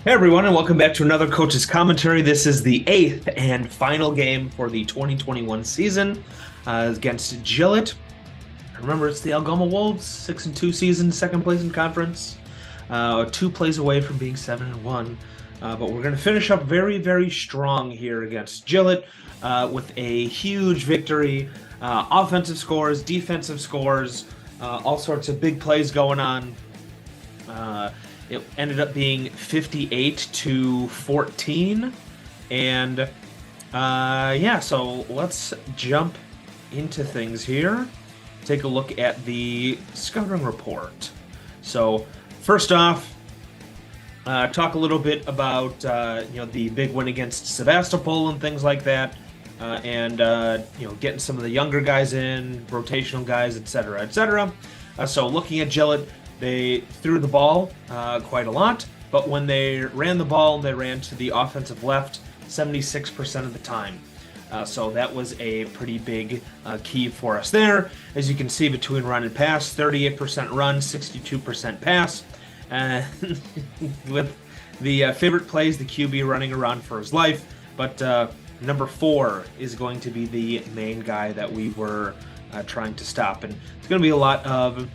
Hey everyone, and welcome back to another Coach's Commentary. This is the eighth and final game for the 2021 season against Gillett. Remember, it's the Algoma Wolves, 6-2 season, second place in conference, 2 plays away from being 7-1. But we're going to finish up very, very strong here against Gillett with a huge victory. Offensive scores, defensive scores, all sorts of big plays going on. It ended up being 58-14. And yeah, so let's jump into things here. Take a look at the scouting report. So first off, talk a little bit about the big win against Sevastopol and things like that, and getting some of the younger guys in, rotational guys, etc., etc. So looking at Gillett, they threw the ball quite a lot, but when they ran the ball, they ran to the offensive left 76% of the time. So that was a pretty big key for us there. As you can see, between run and pass, 38% run, 62% pass. With the favorite plays, the QB running around for his life. But number 4 is going to be the main guy that we were trying to stop. And it's going to be a lot of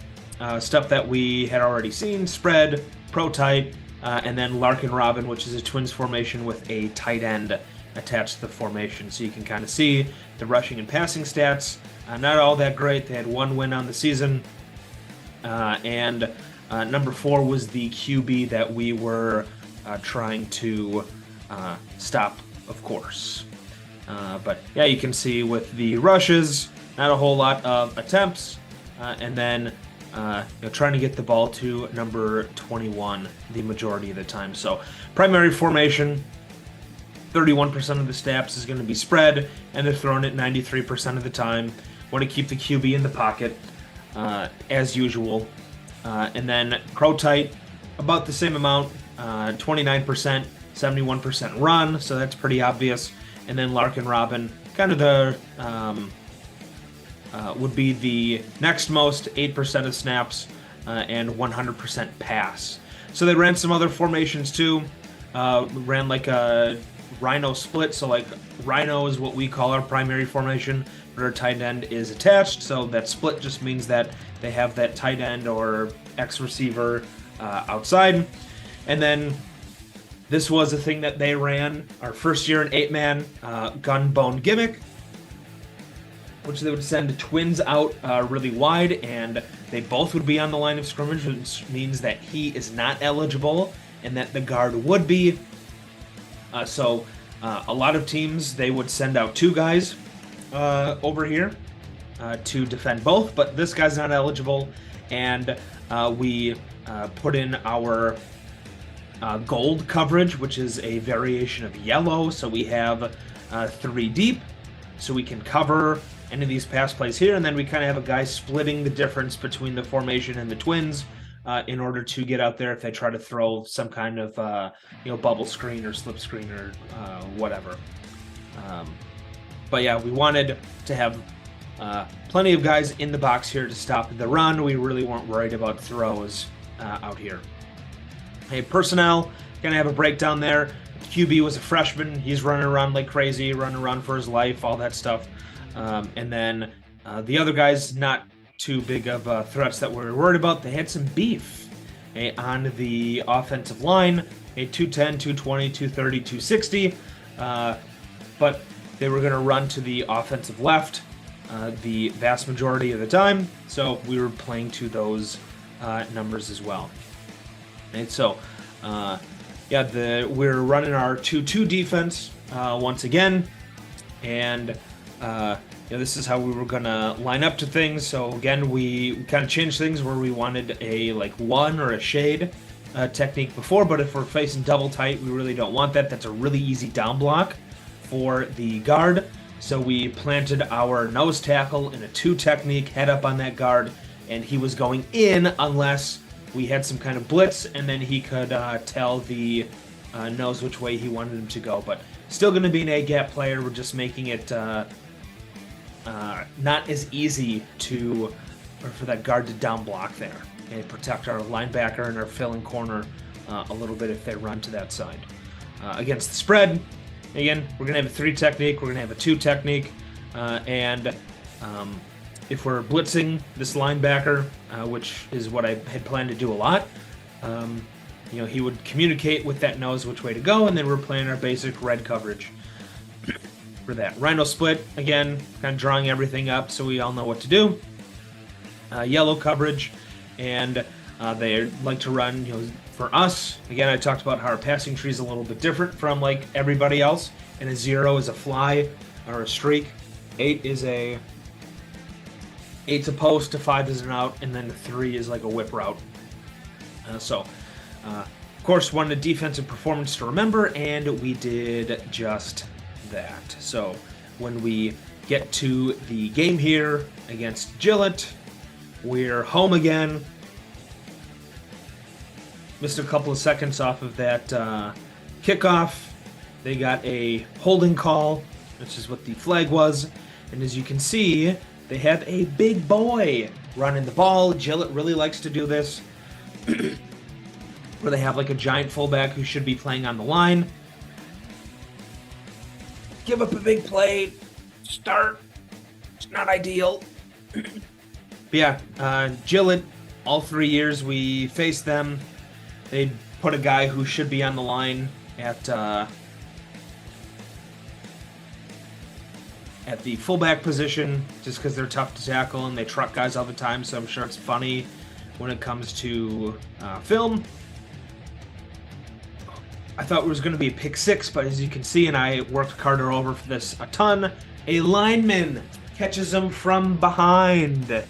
stuff that we had already seen: spread, pro tight, and then Larkin Robin, which is a twins formation with a tight end attached to the formation. So you can kind of see the rushing and passing stats. Not all that great. They had 1 win on the season. And number 4 was the QB that we were trying to stop, of course. But yeah, you can see with the rushes, not a whole lot of attempts. And then trying to get the ball to number 21 the majority of the time. So primary formation, 31% of the snaps is going to be spread, and they're throwing it 93% of the time. Want to keep the QB in the pocket, as usual. And then pro tight, about the same amount, 29%, 71% run, so that's pretty obvious. And then Larkin Robin, kind of the would be the next most, 8% of snaps, and 100% pass. So they ran some other formations too. Ran like a Rhino split, so like Rhino is what we call our primary formation, but our tight end is attached. So that split just means that they have that tight end or X receiver outside. And then this was a thing that they ran our first year in 8-man gun bone gimmick, which they would send twins out really wide, and they both would be on the line of scrimmage, which means that he is not eligible and that the guard would be. So a lot of teams, they would send out 2 guys over here to defend both, but this guy's not eligible, and we put in our gold coverage, which is a variation of yellow. So we have 3 deep, so we can cover any of these pass plays here, and then we kind of have a guy splitting the difference between the formation and the twins in order to get out there if they try to throw some kind of bubble screen or slip screen or whatever. But yeah, we wanted to have plenty of guys in the box here to stop the run. We really weren't worried about throws out here. Hey, personnel, gonna have a breakdown there. QB was a freshman. He's running around like crazy, running around for his life, all that stuff. And then the other guys, not too big of threats that we're worried about. They had some beef on the offensive line, 210, 220, 230, 260. But they were going to run to the offensive left the vast majority of the time. So we were playing to those numbers as well. And so, we're running our 2-2 defense once again. And this is how we were gonna line up to things. So again, we kind of changed things where we wanted a like 1 or a shade technique before, but if we're facing double tight, we really don't want that. That's a really easy down block for the guard. So we planted our nose tackle in a 2 technique, head up on that guard, and he was going in unless we had some kind of blitz, and then he could tell the nose which way he wanted him to go. But still going to be an A-gap player. We're just making it not as easy for that guard to down block there and protect our linebacker and our filling corner a little bit if they run to that side. Against the spread, again, we're going to have a 3 technique, we're going to have a 2 technique, and if we're blitzing this linebacker, which is what I had planned to do a lot, he would communicate with that nose which way to go, and then we're playing our basic red coverage for that. Rhino split, again, kind of drawing everything up so we all know what to do. Yellow coverage, and they like to run, for us, again, I talked about how our passing tree is a little bit different from like everybody else, and a 0 is a fly or a streak, 8's a post, a 5 is an out, and then a 3 is like a whip route. Of course, one of the defensive performance to remember, and we did just that. So when we get to the game here against Gillett, we're home again. Missed a couple of seconds off of that kickoff. They got a holding call, which is what the flag was. And as you can see, they have a big boy running the ball. Gillett really likes to do this, where they have like a giant fullback who should be playing on the line. Give up a big play. Start. It's not ideal. But yeah, Gillett, all 3 years we faced them, they put a guy who should be on the line at the fullback position, just because they're tough to tackle and they truck guys all the time, so I'm sure it's funny when it comes to film. I thought it was going to be a pick 6, but as you can see, and I worked Carter over for this a ton, a lineman catches him from behind.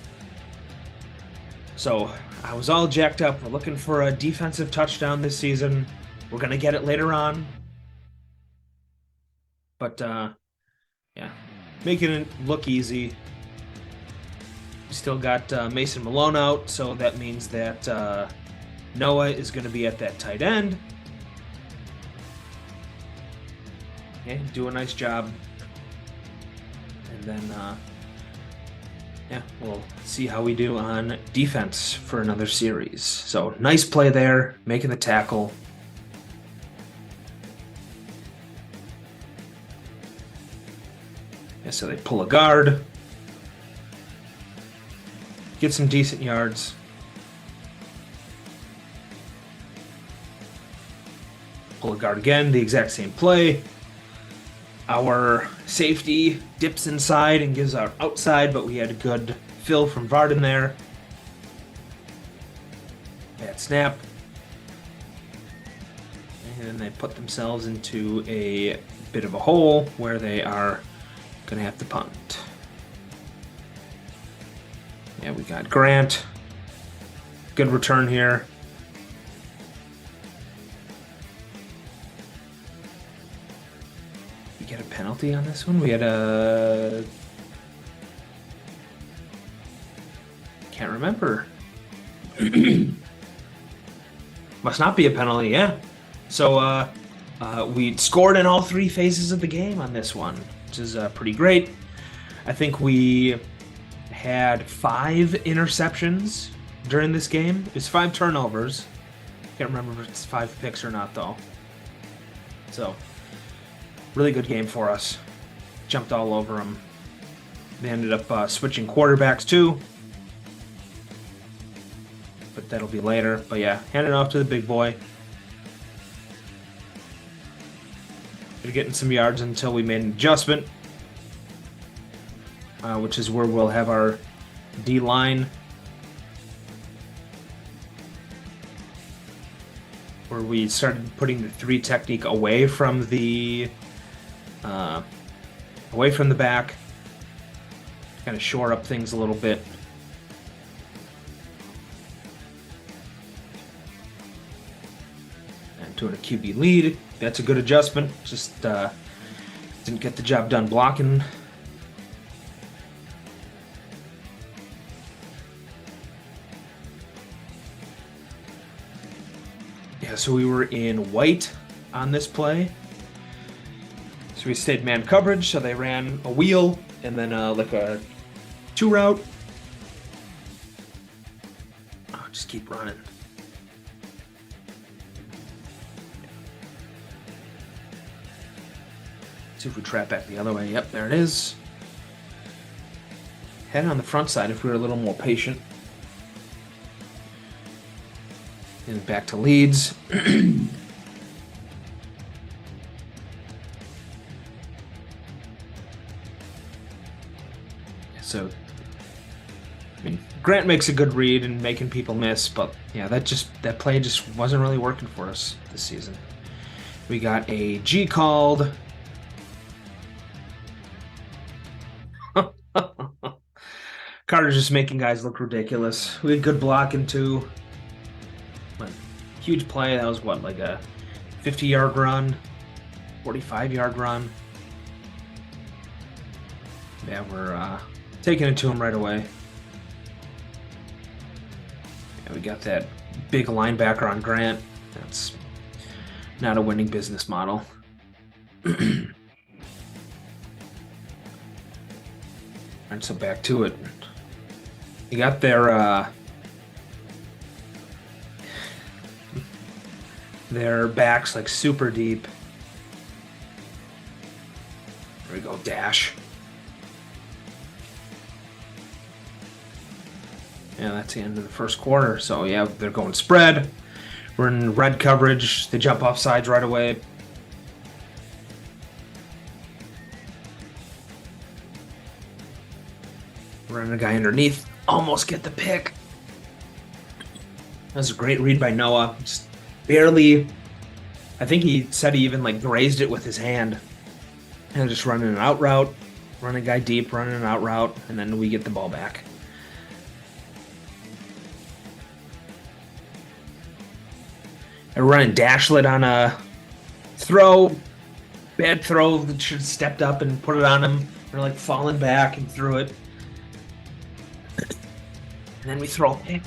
So I was all jacked up. We're looking for a defensive touchdown this season. We're going to get it later on. But, yeah, making it look easy. We still got Mason Malone out, so that means that Noah is going to be at that tight end. Okay, do a nice job. And then, yeah, we'll see how we do on defense for another series. So, nice play there, making the tackle. Yeah, so they pull a guard. Get some decent yards. Pull a guard again, the exact same play. Our safety dips inside and gives our outside, but we had a good fill from Varden there. Bad snap. And then they put themselves into a bit of a hole where they are going to have to punt. Yeah, we got Grant. Good return here. Get a penalty on this one? We had a... Can't remember. Must not be a penalty, yeah. So we scored in all 3 phases of the game on this one, which is pretty great. I think we had 5 interceptions during this game. It was 5 turnovers. Can't remember if it's 5 picks or not, though. So... really good game for us. Jumped all over them. They ended up switching quarterbacks too. But that'll be later. But yeah, hand it off to the big boy. They're getting some yards until we made an adjustment. Which is where we'll have our D-line. Where we started putting the 3 technique away from the back, kind of shore up things a little bit. And doing a QB lead, that's a good adjustment. Just didn't get the job done blocking. Yeah, so we were in white on this play. So we stayed man coverage, so they ran a wheel and then like a 2 route. Oh, just keep running. See if we trap back the other way. Yep, there it is. Head on the front side if we were a little more patient. And back to leads. So, I mean, Grant makes a good read and making people miss, but yeah, that play just wasn't really working for us this season. We got a G called. Carter's just making guys look ridiculous. We had good blocking too. But huge play. That was what, like a 50-yard run, 45-yard run. Yeah, we're taking it to him right away. Yeah, we got that big linebacker on Grant. That's not a winning business model. And so back to it. You got their backs like super deep. There we go, dash. Yeah, that's the end of the first quarter. So yeah, they're going spread. We're in red coverage. They jump off sides right away. Running a guy underneath. Almost get the pick. That was a great read by Noah. Just barely. I think he said he even like grazed it with his hand. And just running an out route. Running a guy deep, running an out route. And then we get the ball back. And running Dashlet on a throw. Bad throw. Should have stepped up and put it on him. We're like falling back and threw it. And then we throw a pick.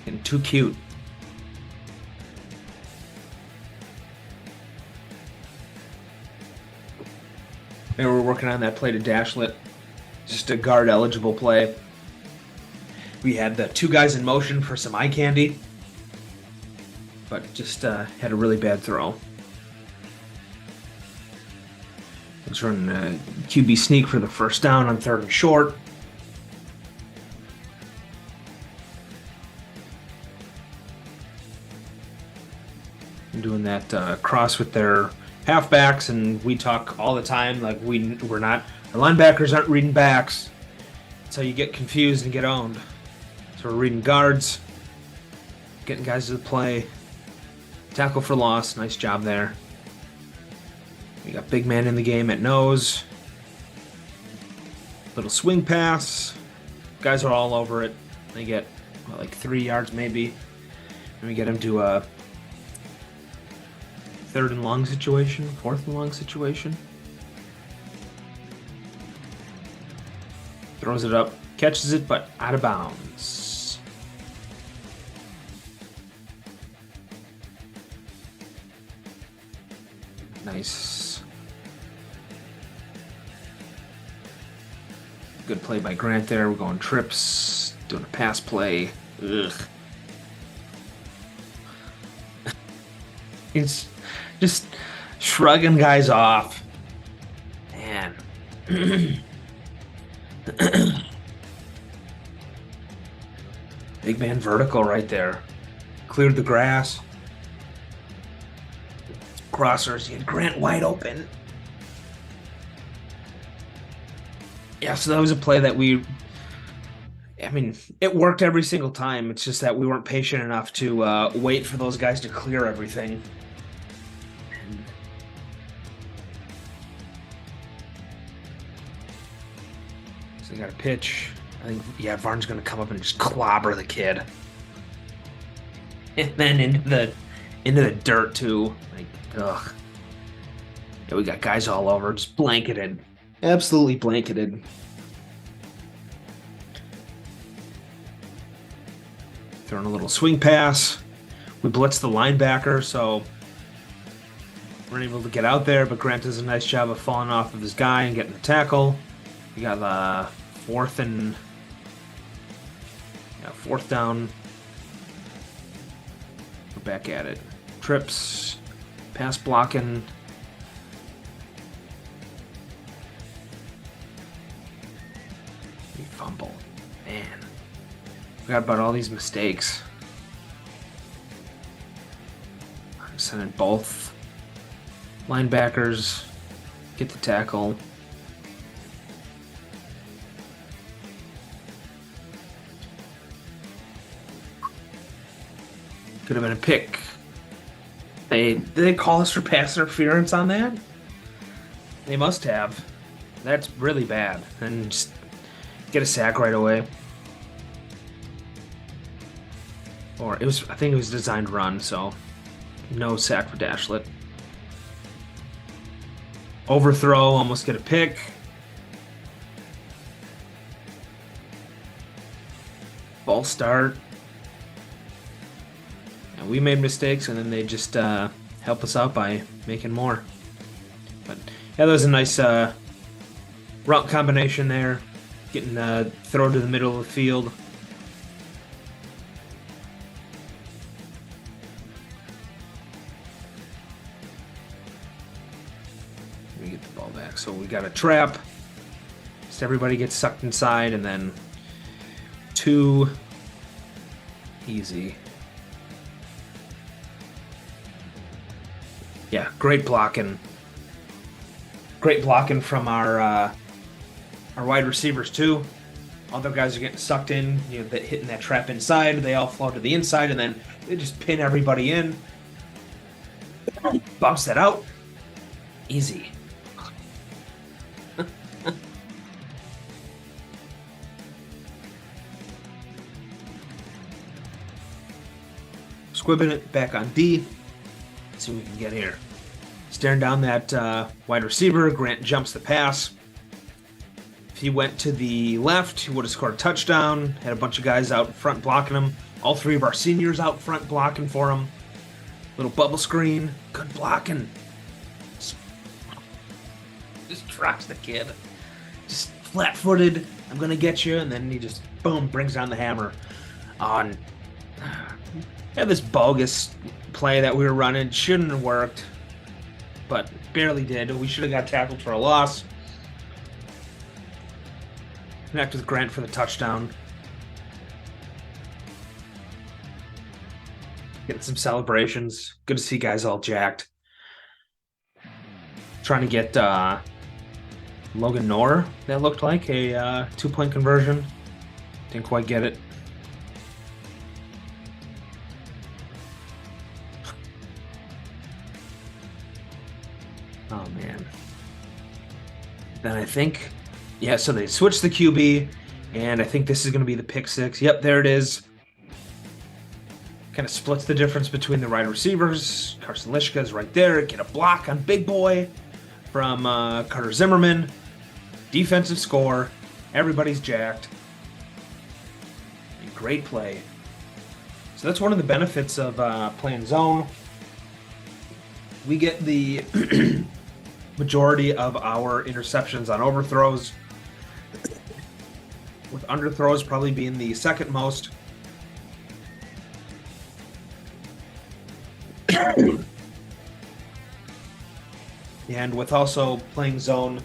Getting too cute. And we're working on that play to Dashlet. Just a guard eligible play. We had the two guys in motion for some eye candy. But just had a really bad throw. Let's run a QB sneak for the first down on 3rd and short. Doing that cross with their halfbacks, and we talk all the time like we're not, our linebackers aren't reading backs. That's how you get confused and get owned. So we're reading guards, getting guys to the play. Tackle for loss, nice job there. We got big man in the game at nose. Little swing pass. Guys are all over it. They get like 3 yards maybe. And we get them to a 3rd and long situation, 4th and long situation. Throws it up, catches it, but out of bounds. Nice. Good play by Grant there. We're going trips, doing a pass play. Ugh. It's just shrugging guys off. Man. Big man vertical right there. Cleared the grass. Crossers. You had Grant wide open. Yeah, so that was a play that it worked every single time. It's just that we weren't patient enough to wait for those guys to clear everything. So they got a pitch. I think, yeah, Varn's going to come up and just clobber the kid. And then into the dirt, too. Like, ugh. Yeah, we got guys all over, just blanketed. Absolutely blanketed. Throwing a little swing pass. We blitz the linebacker, so we're able to get out there, but Grant does a nice job of falling off of his guy and getting the tackle. We got the 4th down. We're back at it. Trips. Pass blocking. We fumble. Man. Forgot about all these mistakes. I'm sending both linebackers. Get the tackle. Could have been a pick. Did they call us for pass interference on that? They must have. That's really bad. And just get a sack right away. Or it was, I think it was designed run, so no sack for Dashlet. Overthrow, almost get a pick. Ball start. And we made mistakes, and then they just help us out by making more. But yeah, that was a nice route combination there. Getting throw to the middle of the field. Let me get the ball back. So we got a trap. Just everybody gets sucked inside, and then 2 easy. Yeah, great blocking. Great blocking from our wide receivers too. Other guys are getting sucked in, hitting that trap inside. They all flow to the inside, and then they just pin everybody in. Bounce that out. Easy. Squibbing it back on D. See what we can get here. Staring down that wide receiver. Grant jumps the pass. If he went to the left, he would have scored a touchdown. Had a bunch of guys out front blocking him. All 3 of our seniors out front blocking for him. Little bubble screen. Good blocking. Just drops the kid. Just flat-footed. I'm going to get you. And then he just, boom, brings down the hammer on... Yeah, this bogus play that we were running shouldn't have worked, but barely did. We should have got tackled for a loss. Connect with Grant for the touchdown. Getting some celebrations. Good to see guys all jacked. Trying to get Logan Knorr, that looked like a 2-point conversion. Didn't quite get it. Oh, man. Then I think, yeah, so they switched the QB, and I think this is going to be the pick 6. Yep, there it is. Kind of splits the difference between the wide receivers. Carson Lishka is right there. Get a block on Big Boy from Carter Zimmerman. Defensive score. Everybody's jacked. And great play. So that's one of the benefits of playing zone. We get the majority of our interceptions on overthrows, with underthrows probably being the second most. And with also playing zone,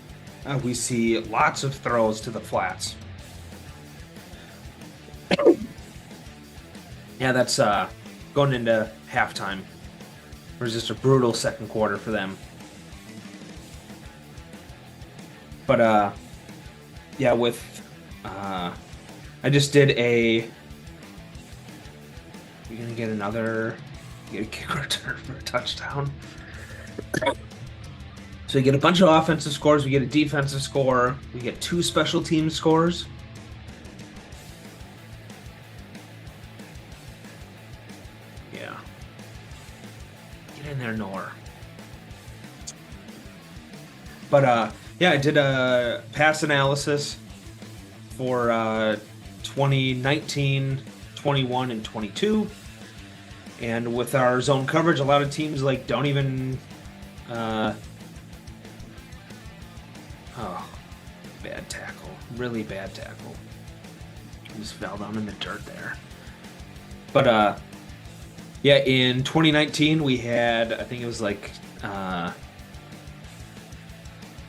we see lots of throws to the flats. Yeah, that's going into halftime. It was just a brutal second quarter for them. But, yeah, with... I just did a... We're going to get another... Get a kick return for a touchdown. So we get a bunch of offensive scores. We get a defensive score. We get 2 special team scores. Yeah. Get in there, Nor. But, yeah, I did a pass analysis for 2019, 21, and 22. And with our zone coverage, a lot of teams don't even... oh, bad tackle. Really bad tackle. Just fell down in the dirt there. But Yeah, in 2019 we had, I think it was like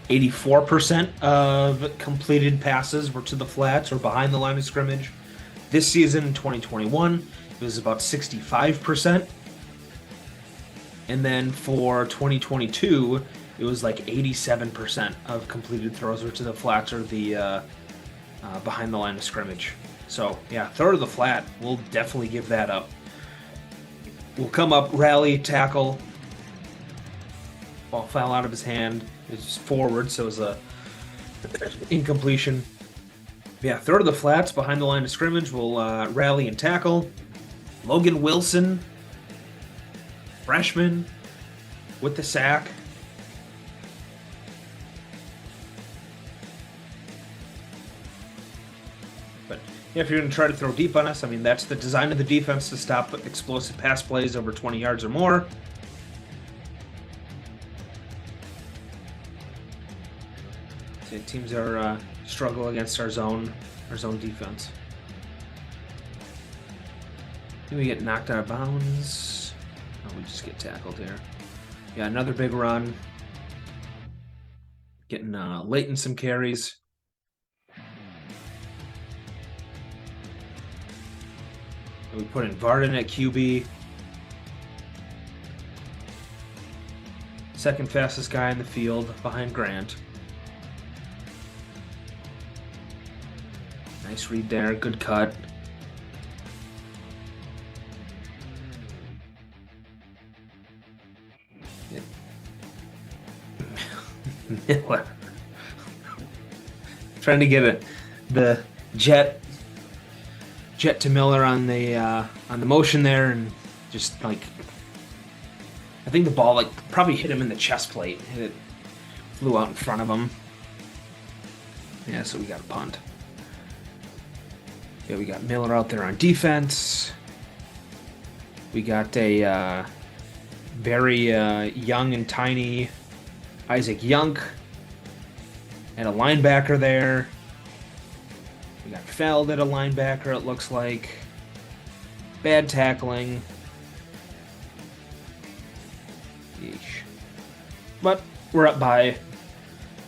84% of completed passes were to the flats or behind the line of scrimmage. This season, in 2021, it was about 65%. And then for 2022, it was like 87% of completed throws were to the flats or the behind the line of scrimmage. So, yeah, throw to the flat. We'll definitely give that up. We'll come up, rally, tackle. Ball fell out of his hand. It was forward, so it was a incompletion. Yeah, throw to the flats behind the line of scrimmage. We'll rally and tackle. Logan Wilson, freshman, with the sack. But yeah, if you're going to try to throw deep on us, I mean, that's the design of the defense, to stop explosive pass plays over 20 yards or more. So teams are struggle against our zone defense. Do we get knocked out of bounds? Oh, we just get tackled here. Yeah, another big run. Getting late in some carries. And we put in Varden at QB. Second fastest guy in the field behind Grant. Nice read there, good cut. Miller. Trying to get the jet to Miller on the motion there, and just like, I think the ball like probably hit him in the chest plate. It flew out in front of him. Yeah, so we got a punt. Yeah, we got Miller out there on defense. We got a very young and tiny Isaac Yunk and a linebacker there. We got Feld at a linebacker, it looks like. Bad tackling. Yeesh. But we're up by,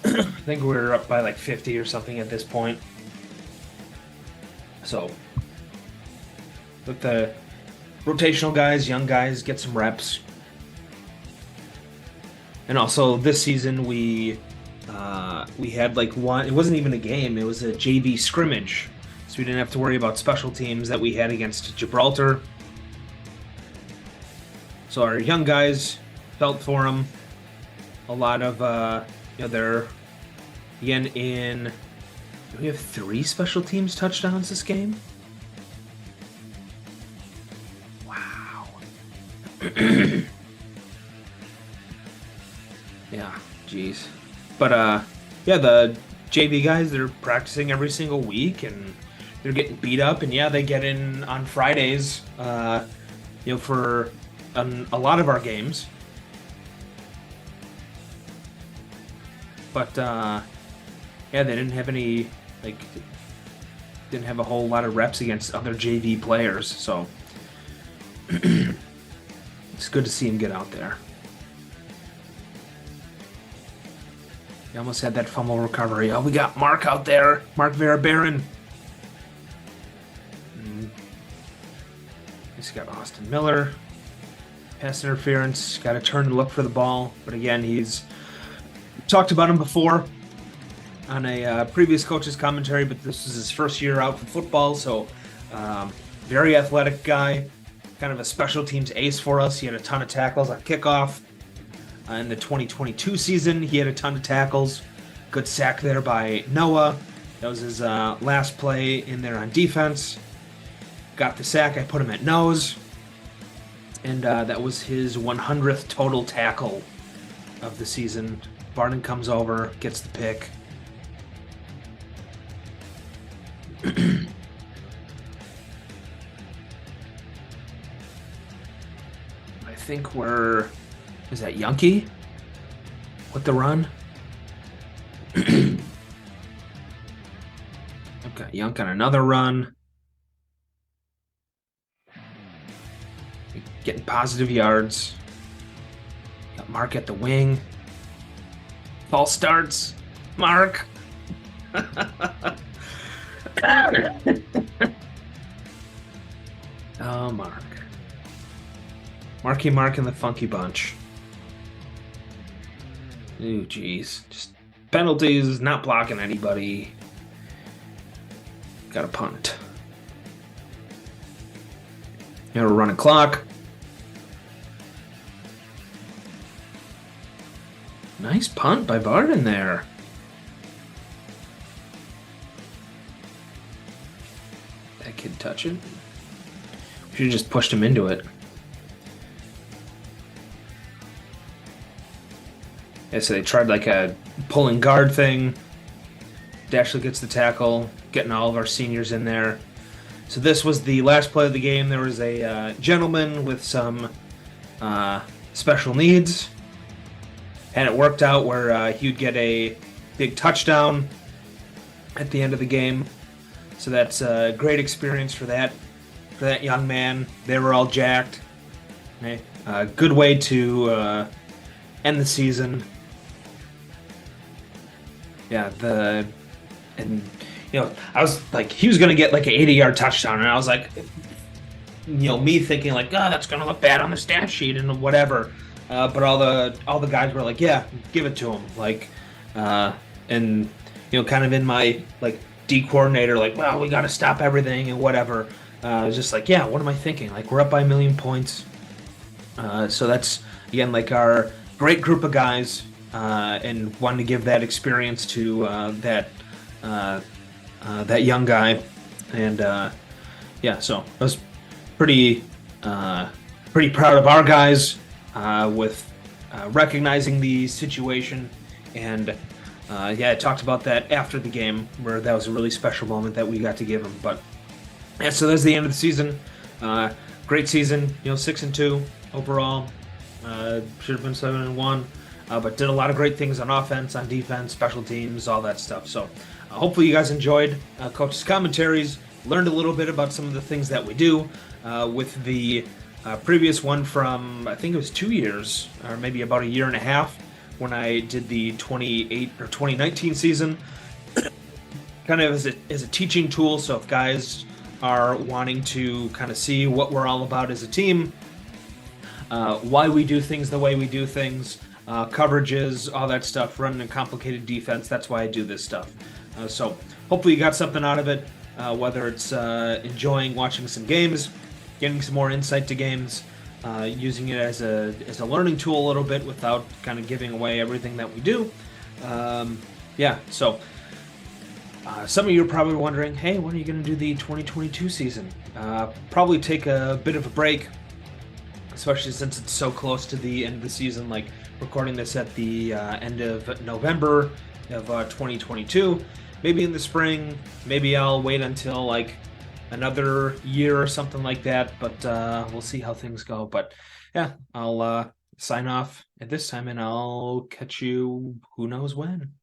I think we're up by like 50 or something at this point. So, let the rotational guys, young guys, get some reps. And also this season we had like one, it wasn't even a game, it was a JV scrimmage. So we didn't have to worry about special teams that we had against Gibraltar. So our young guys felt for them. A lot of they're again in, we have 3 special teams touchdowns this game. Wow. Yeah, jeez. But yeah, the JV guys, they're practicing every single week and they're getting beat up, and yeah, they get in on Fridays, for a lot of our games. But yeah, they didn't have any, didn't have a whole lot of reps against other JV players, so it's good to see him get out there. He almost had that fumble recovery. Oh, we got Mark out there. Mark Vera Barron. He's got Austin Miller. Pass interference. Got to turn and look for the ball. But again, he's talked about him before on a previous coach's commentary, but this is his first year out for football, so very athletic guy. Kind of a special teams ace for us. He had a ton of tackles on kickoff. In the 2022 season, he had a ton of tackles. Good sack there by Noah. That was his last play in there on defense. Got the sack. I put him at nose. And that was his 100th total tackle of the season. Barton comes over, gets the pick. I think we're... Is that Yunky? With the run? Okay, Yunk on another run. getting positive yards. Got Mark at the wing. False starts. Mark. Oh, Mark. Marky Mark and the Funky Bunch. Ooh, geez. Just penalties, not blocking anybody. Got a punt. Got a running clock. Nice punt by Barden there. That kid touch it. We should have just pushed him into it. Yeah, so they tried like a pulling guard thing. Dashley gets the tackle, getting all of our seniors in there. So this was the last play of the game. There was a gentleman with some special needs, and it worked out where he would get a big touchdown at the end of the game. So that's a great experience for that young man. They were all jacked. Okay. Good way to end the season. Yeah, I was like, he was gonna get like an 80-yard touchdown, and I was like, me thinking like, oh, that's gonna look bad on the stat sheet and whatever. But all the guys were like, yeah, give it to him. Like, and kind of in my like D coordinator, like, well, we got to stop everything and whatever. I was just like, yeah, what am I thinking? Like, we're up by 1 million points. So that's again like our great group of guys, and wanted to give that experience to that young guy, and so I was pretty proud of our guys with recognizing the situation, and I talked about that after the game, where that was a really special moment that we got to give him. But yeah, so that's the end of the season. Great season, 6-2 overall. Should have been 7-1. But did a lot of great things on offense, on defense, special teams, all that stuff. So hopefully you guys enjoyed Coach's commentaries, learned a little bit about some of the things that we do. With the previous one from, I think it was 2 years, or maybe about 1.5 years, when I did the 2019 season, kind of as a teaching tool. So if guys are wanting to kind of see what we're all about as a team, why we do things the way we do things, coverages, all that stuff, running a complicated defense. That's why I do this stuff. So hopefully you got something out of it, whether it's enjoying watching some games, getting some more insight to games, using it as a learning tool a little bit without kind of giving away everything that we do. So some of you are probably wondering, hey, when are you going to do the 2022 season? Probably take a bit of a break, especially since it's so close to the end of the season, like recording this at the end of November of 2022. Maybe in the spring, maybe I'll wait until like another year or something like that, but we'll see how things go. But yeah, I'll sign off at this time, and I'll catch you who knows when.